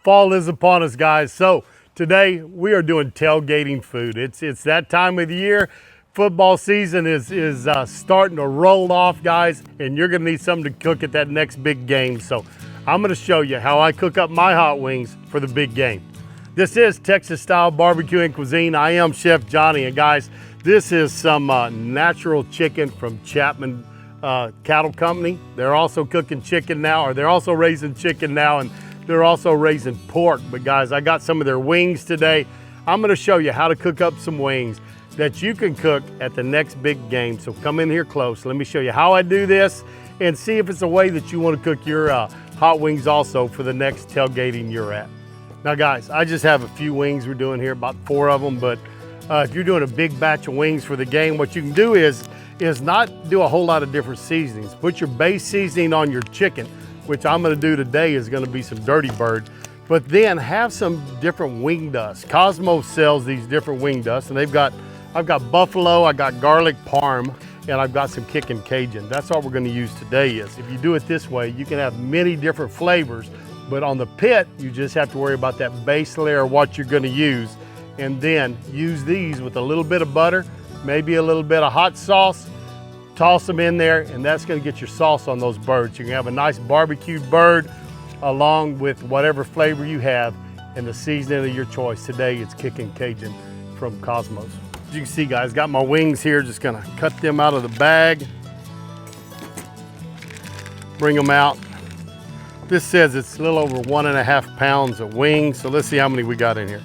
Fall is upon us, guys. So today we are doing tailgating food. It's that time of the year. Football season is starting to roll off, guys, and you're gonna need something to cook at that next big game. So I'm gonna show you how I cook up my hot wings for the big game. This is Texas style barbecue and cuisine. I am Chef Johnny, and guys, this is some natural chicken from Chapman Cattle Company. They're also cooking chicken now, or they're also raising chicken now, and they're also raising pork. But guys, I got some of their wings today. I'm gonna show you how to cook up some wings that you can cook at the next big game. So come in here close. Let me show you how I do this and see if it's a way that you wanna cook your hot wings also for the next tailgating you're at. Now guys, I just have a few wings we're doing here, about 4 of them, but if you're doing a big batch of wings for the game, what you can do is not do a whole lot of different seasonings. Put your base seasoning on your chicken, which I'm gonna do today is gonna be some Dirty Bird, but then have some different wing dust. Kosmos sells these different wing dusts, and I've got buffalo, I got garlic parm, and I've got some kickin' Cajun. That's all we're gonna use today. Is if you do it this way, you can have many different flavors, but on the pit, you just have to worry about that base layer, what you're gonna use, and then use these with a little bit of butter, maybe a little bit of hot sauce, toss them in there, and that's gonna get your sauce on those birds. You can have a nice barbecued bird along with whatever flavor you have and the seasoning of your choice. Today, it's Kickin' Cajun from Kosmos. As you can see, guys, got my wings here. Just gonna cut them out of the bag, bring them out. This says it's a little over 1.5 pounds of wings. So let's see how many we got in here.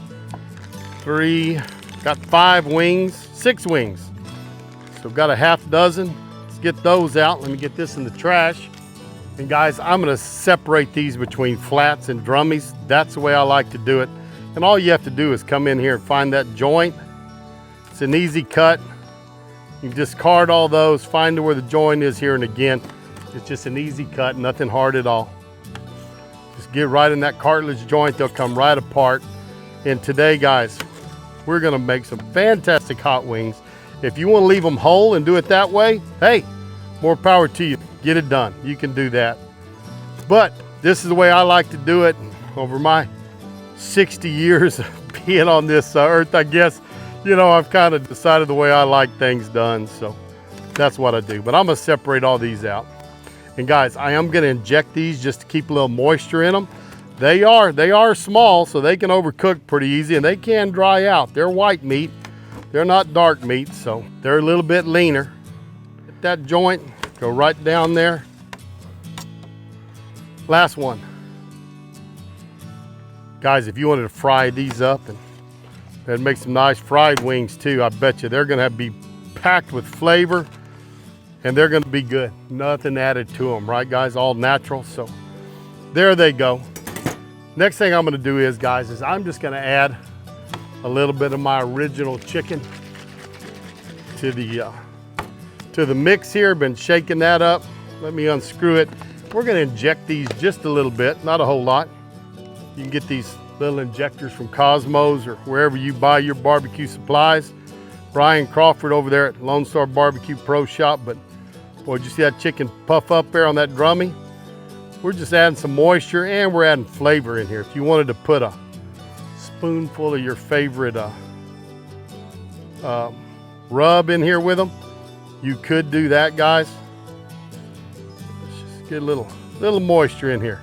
3, got 5 wings, 6 wings. So got a half dozen. Let's get those out. Let me get this in the trash. And guys, I'm gonna separate these between flats and drummies. That's the way I like to do it. And all you have to do is come in here and find that joint. It's an easy cut. You discard all those, find where the joint is here, and again, it's just an easy cut, nothing hard at all. Just get right in that cartilage joint, they'll come right apart. And today, guys, we're gonna make some fantastic hot wings. If you wanna leave them whole and do it that way, hey, more power to you. Get it done, you can do that. But this is the way I like to do it. Over my 60 years of being on this earth, I guess, you know, I've kind of decided the way I like things done, so that's what I do. But I'm gonna separate all these out. And guys, I am gonna inject these just to keep a little moisture in them. They are small, so they can overcook pretty easy, and they can dry out. They're white meat, they're not dark meat, so they're a little bit leaner. Get that joint, go right down there. Last one. Guys, if you wanted to fry these up and make some nice fried wings too, I bet you they're gonna be packed with flavor and they're gonna be good. Nothing added to them, right guys? All natural, so there they go. Next thing I'm gonna do is, guys, is I'm just gonna add a little bit of my original chicken to the mix here. Been shaking that up. Let me unscrew it. We're gonna inject these just a little bit, not a whole lot. You can get these little injectors from Kosmos or wherever you buy your barbecue supplies. Brian Crawford over there at Lone Star Barbecue Pro Shop. But boy, did you see that chicken puff up there on that drummy? We're just adding some moisture and we're adding flavor in here. If you wanted to put a spoonful of your favorite rub in here with them, you could do that, guys. Let's just get a little moisture in here.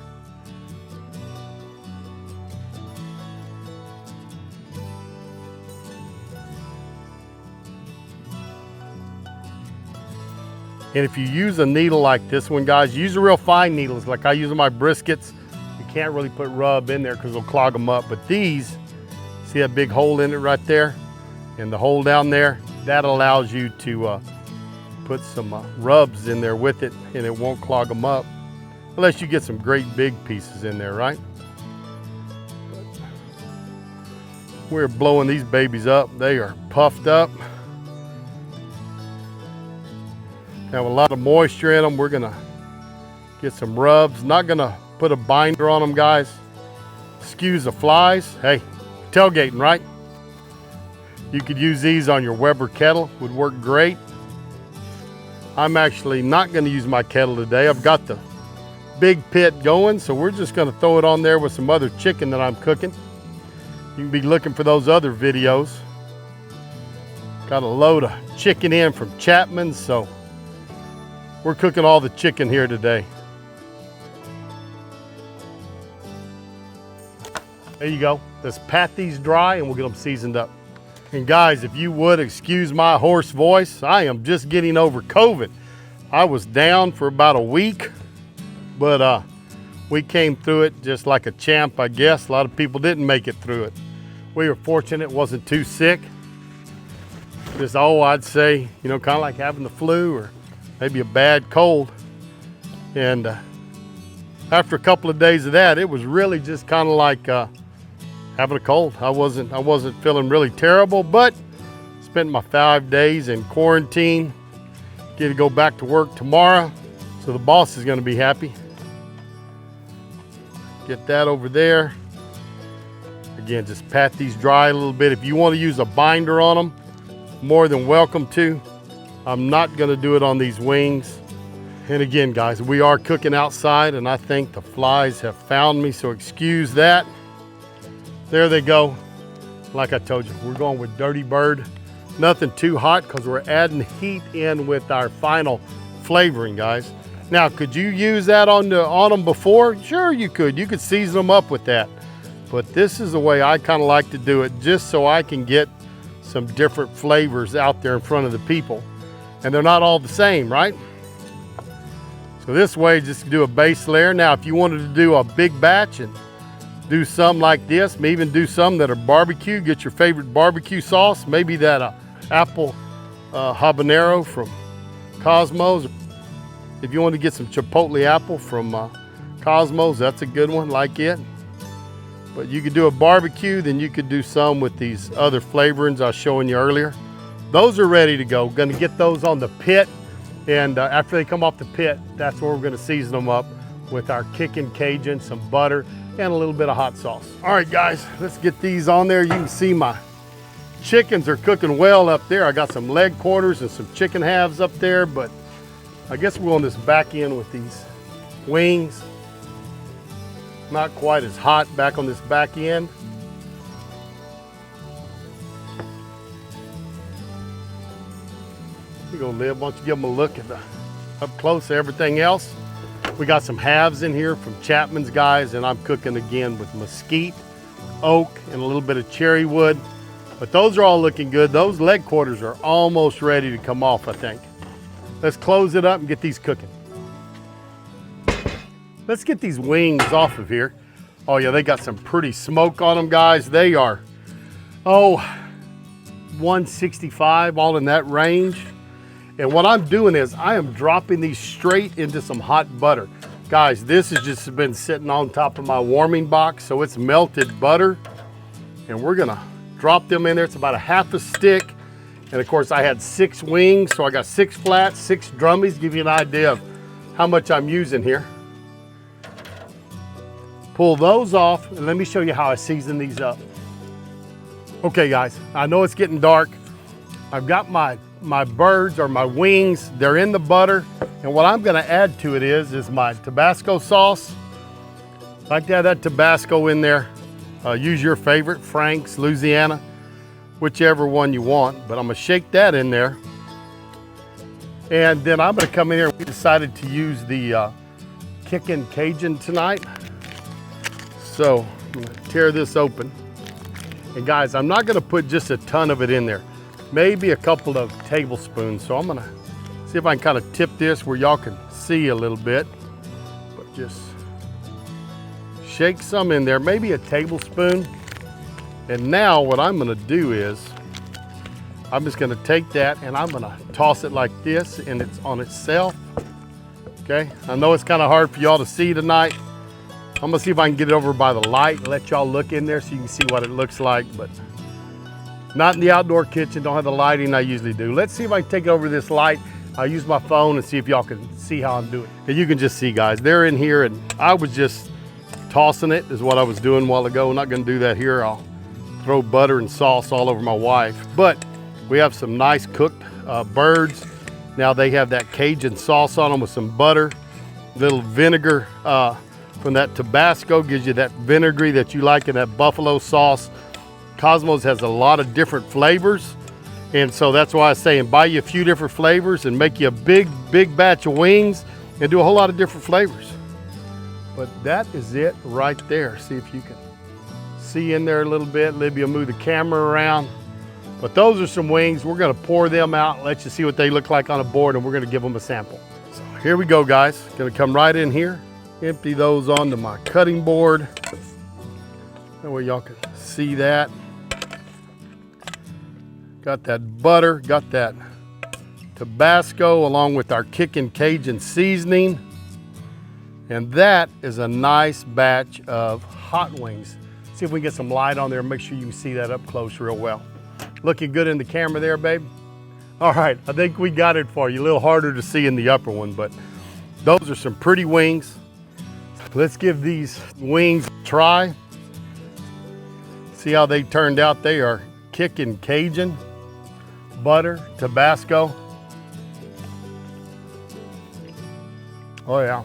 And if you use a needle like this one, guys, use a real fine needles like I use on my briskets. You can't really put rub in there because it'll clog them up. But these, see that big hole in it right there? And the hole down there, that allows you to put some rubs in there with it and it won't clog them up. Unless you get some great big pieces in there, right? We're blowing these babies up. They are puffed up. Have a lot of moisture in them. We're gonna get some rubs. Not gonna put a binder on them, guys. Excuse the flies. Hey, tailgating, right? You could use these on your Weber kettle, would work great. I'm actually not gonna use my kettle today. I've got the big pit going, so we're just gonna throw it on there with some other chicken that I'm cooking. You can be looking for those other videos. Got a load of chicken in from Chapman's, so we're cooking all the chicken here today. There you go. Let's pat these dry and we'll get them seasoned up. And guys, if you would excuse my hoarse voice, I am just getting over COVID. I was down for about a week, but we came through it just like a champ, I guess. A lot of people didn't make it through it. We were fortunate, wasn't too sick. Just, I'd say, you know, kind of like having the flu or maybe a bad cold. And after a couple of days of that, it was really just kind of like having a cold. I wasn't feeling really terrible, but spent my 5 days in quarantine. Get to go back to work tomorrow, so the boss is going to be happy. Get that over there. Again, just pat these dry a little bit. If you want to use a binder on them, more than welcome to. I'm not going to do it on these wings. And again, guys, we are cooking outside, and I think the flies have found me, so excuse that. There they go. Like I told you, we're going with Dirty Bird. Nothing too hot because we're adding heat in with our final flavoring, guys. Now, could you use that on them before? Sure, you could. You could season them up with that. But this is the way I kind of like to do it, just so I can get some different flavors out there in front of the people. And they're not all the same, right? So this way, just do a base layer. Now, if you wanted to do a big batch and do some like this, maybe even do some that are barbecue, get your favorite barbecue sauce, maybe that apple habanero from Kosmos. If you want to get some chipotle apple from Kosmos, that's a good one, like it. But you could do a barbecue, then you could do some with these other flavorings I was showing you earlier. Those are ready to go. Gonna get those on the pit, and after they come off the pit, that's where we're gonna season them up with our kicking Cajun, some butter, and a little bit of hot sauce. All right, guys, let's get these on there. You can see my chickens are cooking well up there. I got some leg quarters and some chicken halves up there, but I guess we're on this back end with these wings. Not quite as hot back on this back end. Here you go, Liv. Why don't you give them a look at up close at everything else. We got some halves in here from Chapman's, guys, and I'm cooking again with mesquite, oak, and a little bit of cherry wood. But those are all looking good. Those leg quarters are almost ready to come off, I think. Let's close it up and get these cooking. Let's get these wings off of here. Oh yeah, they got some pretty smoke on them, guys. They are, 165, all in that range. And what I'm doing is I am dropping these straight into some hot butter. Guys, this has just been sitting on top of my warming box, so it's melted butter. And we're gonna drop them in there. It's about a half a stick. And of course I had 6 wings, so I got 6 flats, 6 drummies, give you an idea of how much I'm using here. Pull those off, and let me show you how I season these up. Okay guys, I know it's getting dark. I've got my birds or my wings, they're in the butter. And what I'm gonna add to it is my Tabasco sauce. I like to have that Tabasco in there. Use your favorite, Frank's, Louisiana, whichever one you want, but I'm gonna shake that in there. And then I'm gonna come in here, we decided to use the kicking Cajun tonight. So I'm gonna tear this open. And guys, I'm not gonna put just a ton of it in there, maybe a couple of tablespoons. So I'm gonna see if I can kind of tip this where y'all can see a little bit, but just shake some in there, maybe a tablespoon. And now what I'm gonna do is, I'm just gonna take that and I'm gonna toss it like this, and it's on itself. Okay, I know it's kind of hard for y'all to see tonight. I'm gonna see if I can get it over by the light and let y'all look in there so you can see what it looks like, but not in the outdoor kitchen, don't have the lighting I usually do. Let's see if I can take it over this light. I'll use my phone and see if y'all can see how I'm doing. And you can just see, guys, they're in here, and I was just tossing it is what I was doing a while ago. I'm not gonna do that here. I'll throw butter and sauce all over my wife. But we have some nice cooked birds. Now they have that Cajun sauce on them with some butter. Little vinegar from that Tabasco gives you that vinegary that you like in that buffalo sauce. Kosmos has a lot of different flavors. And so that's why I say, and buy you a few different flavors and make you a big batch of wings and do a whole lot of different flavors. But that is it right there. See if you can see in there a little bit. Libby will move the camera around. But those are some wings. We're gonna pour them out, let you see what they look like on a board, and we're gonna give them a sample. So here we go, guys. Gonna come right in here, empty those onto my cutting board. That way y'all can see that. Got that butter, got that Tabasco along with our kicking Cajun seasoning. And that is a nice batch of hot wings. See if we can get some light on there, make sure you can see that up close real well. Looking good in the camera there, babe? All right, I think we got it for you. A little harder to see in the upper one, but those are some pretty wings. Let's give these wings a try. See how they turned out. They are kicking Cajun, butter, Tabasco. Oh yeah.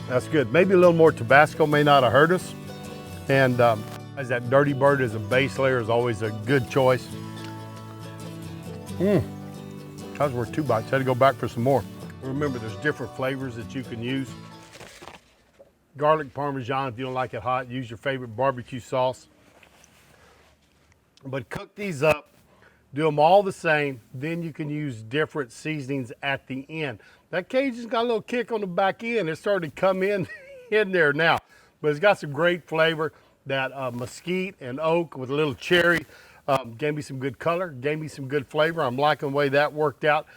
That's good. Maybe a little more Tabasco may not have hurt us. And as that Dirty Bird as a base layer is always a good choice. That was worth 2 bites. Had to go back for some more. Remember, there's different flavors that you can use. Garlic Parmesan, if you don't like it hot, use your favorite barbecue sauce. But cook these up, do them all the same, then you can use different seasonings at the end. That Cajun's got a little kick on the back end. It's starting to come in there now, but it's got some great flavor. That mesquite and oak with a little cherry gave me some good color, gave me some good flavor. I'm liking the way that worked out.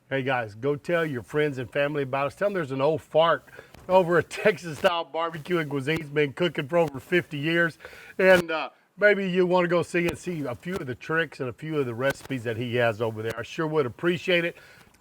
Hey guys, go tell your friends and family about us. Tell them there's an old fart over a Texas style barbecue and cuisine. It's been cooking for over 50 years. And maybe you want to go see a few of the tricks and a few of the recipes that he has over there. I sure would appreciate it.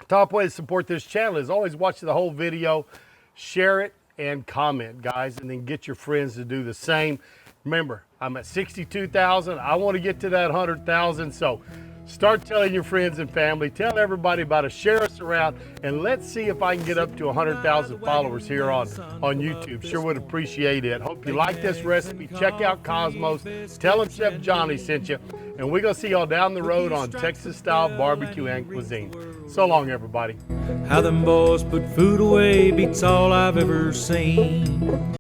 Top way to support this channel is always watch the whole video, share it, and comment, guys, and then get your friends to do the same. Remember, I'm at 62,000. I want to get to that 100,000. So start telling your friends and family. Tell everybody about us. Share us around. And let's see if I can get up to 100,000 followers here on YouTube. Sure would appreciate it. Hope you like this recipe. Check out Kosmos. Tell them Chef Johnny sent you. And we're going to see y'all down the road on Texas style barbecue and cuisine. So long, everybody. How them boys put food away beats all I've ever seen.